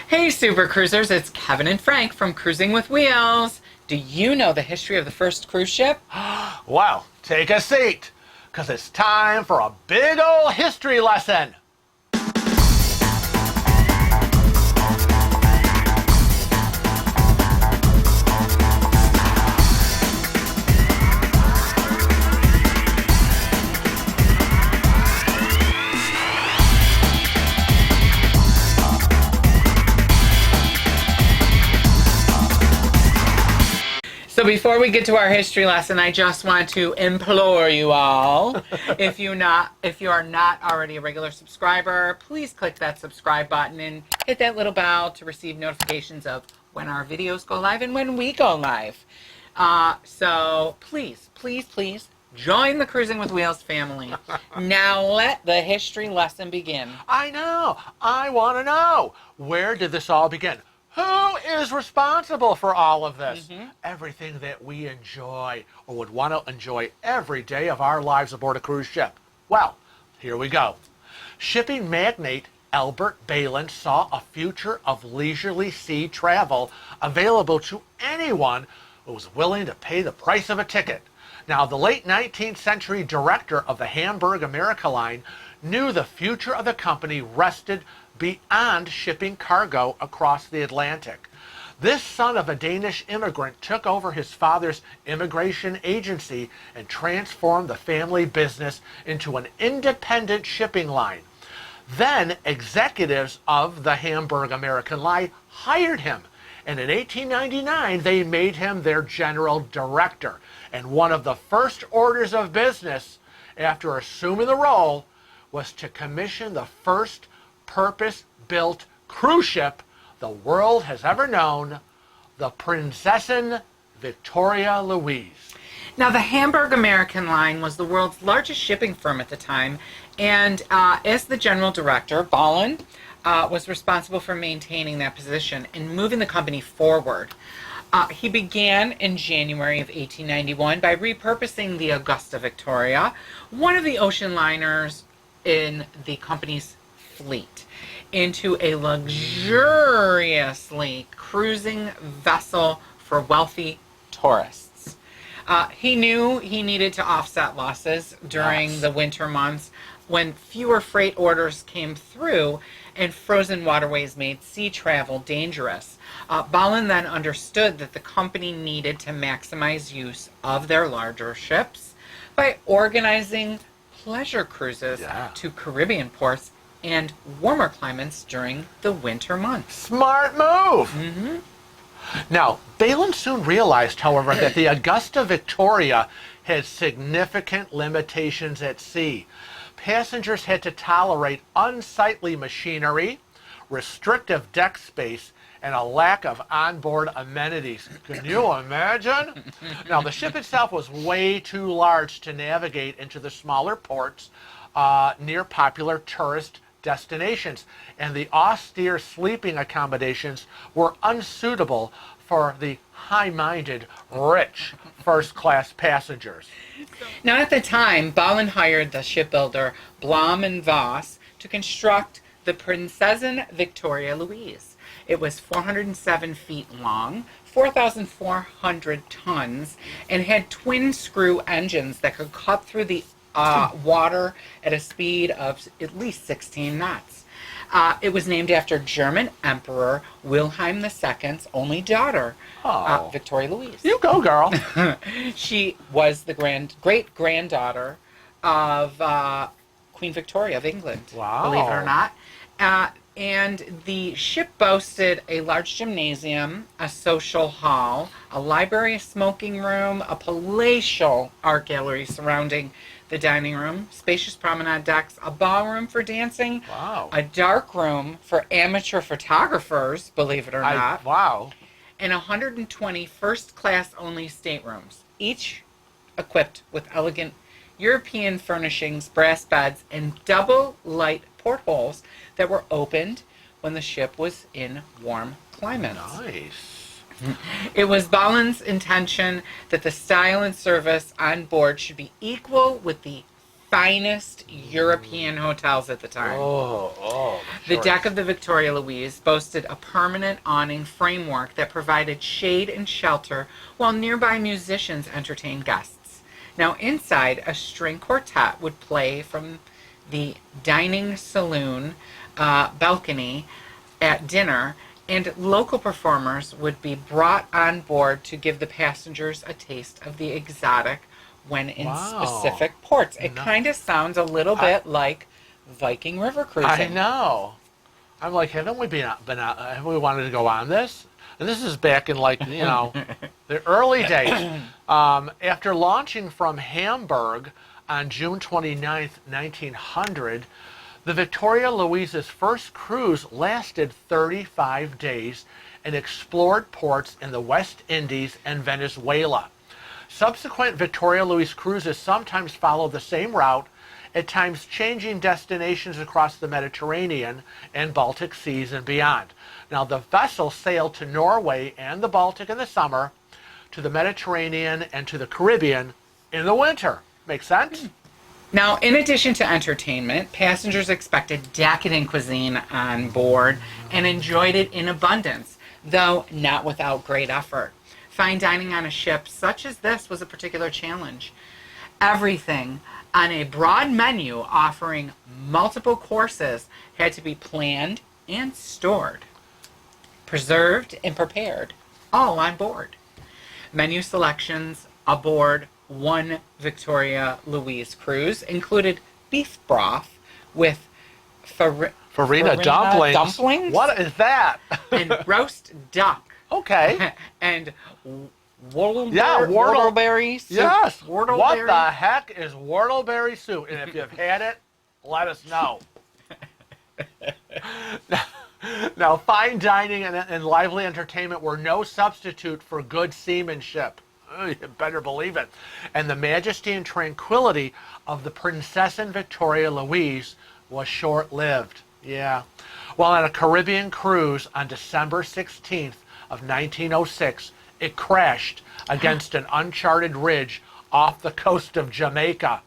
Hey Super Cruisers, it's Kevin and Frank from Cruising with Wheels. Do you know the history of the first cruise ship? Well, take a seat, because it's time for a big old history lesson. So before we get to our history lesson, I just want to implore you all, if you are not already a regular subscriber, please click that subscribe button and hit that little bell to receive notifications of when our videos go live and when we go live. So please, please, please join the Cruising with Wheels family. Now let the history lesson begin. I know. I want to know. Where did this all begin? Who is responsible for all of this? Everything that we enjoy or would want to enjoy every day of our lives aboard a cruise ship. Well, here we go. Shipping magnate Albert Ballin saw a future of leisurely sea travel available to anyone who was willing to pay the price of a ticket. Now, the late 19th century director of the Hamburg America line knew the future of the company rested beyond shipping cargo across the Atlantic. This son of a Danish immigrant took over his father's immigration agency and transformed the family business into an independent shipping line. Then executives of the Hamburg American line hired him, and in 1899 they made him their general director. And one of the first orders of business after assuming the role was to commission the first purpose-built cruise ship the world has ever known, the Princessin Victoria Louise. Now, the Hamburg American line was the world's largest shipping firm at the time, and as the general director, Ballin was responsible for maintaining that position and moving the company forward. He began in January of 1891 by repurposing the Augusta Victoria, one of the ocean liners in the company's fleet, into a luxuriously cruising vessel for wealthy tourists. He knew he needed to offset losses during the winter months when fewer freight orders came through and frozen waterways made sea travel dangerous. Ballin then understood that the company needed to maximize use of their larger ships by organizing pleasure cruises to Caribbean ports and warmer climates during the winter months. Smart move! Now, Ballin soon realized, however, that the Augusta Victoria had significant limitations at sea. Passengers had to tolerate unsightly machinery, restrictive deck space, and a lack of onboard amenities. Can you imagine? Now, the ship itself was way too large to navigate into the smaller ports near popular tourist destinations, and the austere sleeping accommodations were unsuitable for the high-minded, rich first-class passengers. Now, at the time, Ballin hired the shipbuilder Blom and Voss to construct the Princessin Victoria Louise. It was 407 feet long, 4,400 tons, and had twin-screw engines that could cut through the water at a speed of at least 16 knots. It was named after German Emperor Wilhelm II's only daughter, Victoria Louise. You go, girl. She was the great-granddaughter of Queen Victoria of England, believe it or not. And the ship boasted a large gymnasium, a social hall, a library, a smoking room, a palatial art gallery surrounding the dining room, spacious promenade decks, a ballroom for dancing, a dark room for amateur photographers, believe it or not, and 120 first-class only staterooms, each equipped with elegant European furnishings, brass beds, and double light portholes that were opened when the ship was in warm climates. Nice. It was Ballin's intention that the style and service on board should be equal with the finest European hotels at the time. The The deck of the Victoria Louise boasted a permanent awning framework that provided shade and shelter while nearby musicians entertained guests. Now, inside, a string quartet would play from the dining saloon balcony at dinner, and local performers would be brought on board to give the passengers a taste of the exotic when in specific ports. It kind of sounds a little bit like Viking river cruising. I know. I'm like, haven't we been out? Have we wanted to go on this? And this is back in the early days. After launching from Hamburg on June 29th, 1900, the Victoria Louise's first cruise lasted 35 days and explored ports in the West Indies and Venezuela. Subsequent Victoria Louise cruises sometimes follow the same route, at times changing destinations across the Mediterranean and Baltic seas and beyond. Now, the vessel sailed to Norway and the Baltic in the summer, to the Mediterranean and to the Caribbean in the winter. Make sense? Now, in addition to entertainment, passengers expected decadent cuisine on board and enjoyed it in abundance, though not without great effort. Fine dining on a ship such as this was a particular challenge. Everything on a broad menu offering multiple courses had to be planned and stored, preserved and prepared, all on board. Menu selections aboard one Victoria Louise cruise included beef broth with farina dumplings. What is that? And roast duck. Okay. And whortleberry soup. Yes. Whortleberry. What the heck is whortleberry soup? And if you've had it, let us know. Now, fine dining and lively entertainment were no substitute for good seamanship. You better believe it. And the majesty and tranquility of the Princessin Victoria Louise was short-lived. Yeah. While on a Caribbean cruise on December 16th of 1906, it crashed against an uncharted ridge off the coast of Jamaica.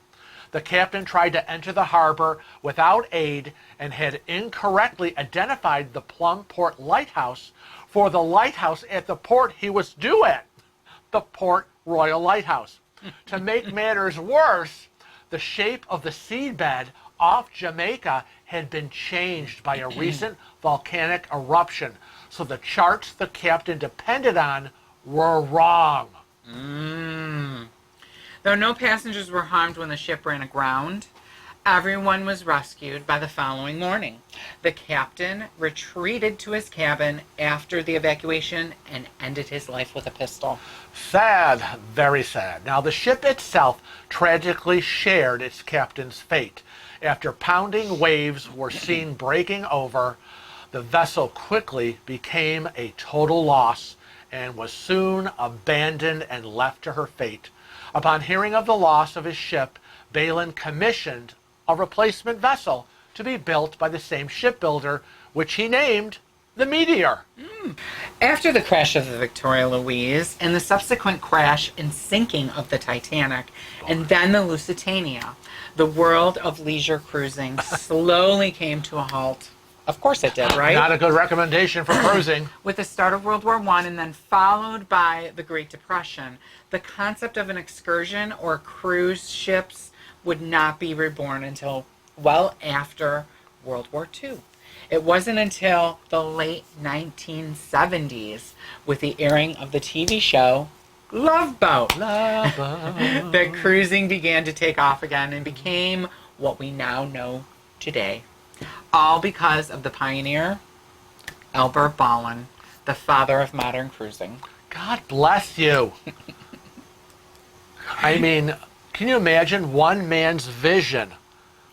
The captain tried to enter the harbor without aid and had incorrectly identified the Plum Port Lighthouse for the lighthouse at the port he was due at, the Port Royal Lighthouse. To make matters worse, the shape of the seabed off Jamaica had been changed by a recent volcanic eruption, so the charts the captain depended on were wrong. Though no passengers were harmed when the ship ran aground, everyone was rescued by the following morning. The captain retreated to his cabin after the evacuation and ended his life with a pistol. Sad, very sad. Now, the ship itself tragically shared its captain's fate. After pounding waves were seen breaking over, the vessel quickly became a total loss and was soon abandoned and left to her fate. Upon hearing of the loss of his ship, Ballin commissioned a replacement vessel to be built by the same shipbuilder, which he named the Meteor. After the crash of the Victoria Louise and the subsequent crash and sinking of the Titanic, and then the Lusitania, the world of leisure cruising slowly came to a halt. Of course it did, right? Not a good recommendation for cruising. With the start of World War I and then followed by the Great Depression, the concept of an excursion or cruise ships would not be reborn until well after World War II. It wasn't until the late 1970s, with the airing of the TV show Love Boat, that cruising began to take off again and became what we now know today. All because of the pioneer, Albert Ballin, the father of modern cruising. God bless you. I mean, can you imagine one man's vision,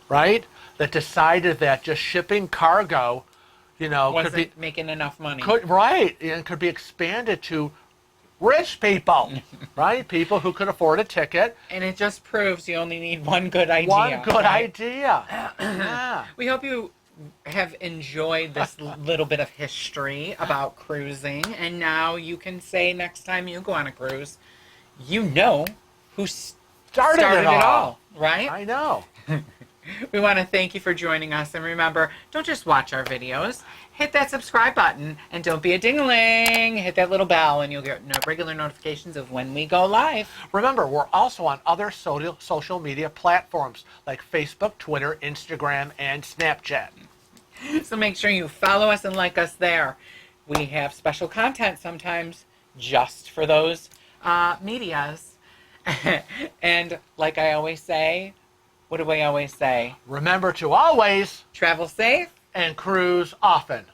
right? That decided that just shipping cargo, wasn't could be making enough money. And could be expanded to rich people, right? People who could afford a ticket. And it just proves you only need one good idea. One good idea. Yeah. We hope you have enjoyed this little bit of history about cruising, and now you can say next time you go on a cruise, you know who started it all. Right? I know. We want to thank you for joining us. And remember, don't just watch our videos. Hit that subscribe button and don't be a ding-a-ling. Hit that little bell and you'll get regular notifications of when we go live. Remember, we're also on other social media platforms like Facebook, Twitter, Instagram, and Snapchat. So make sure you follow us and like us there. We have special content sometimes just for those medias. And like I always say, what do I always say? Remember to always travel safe and cruise often.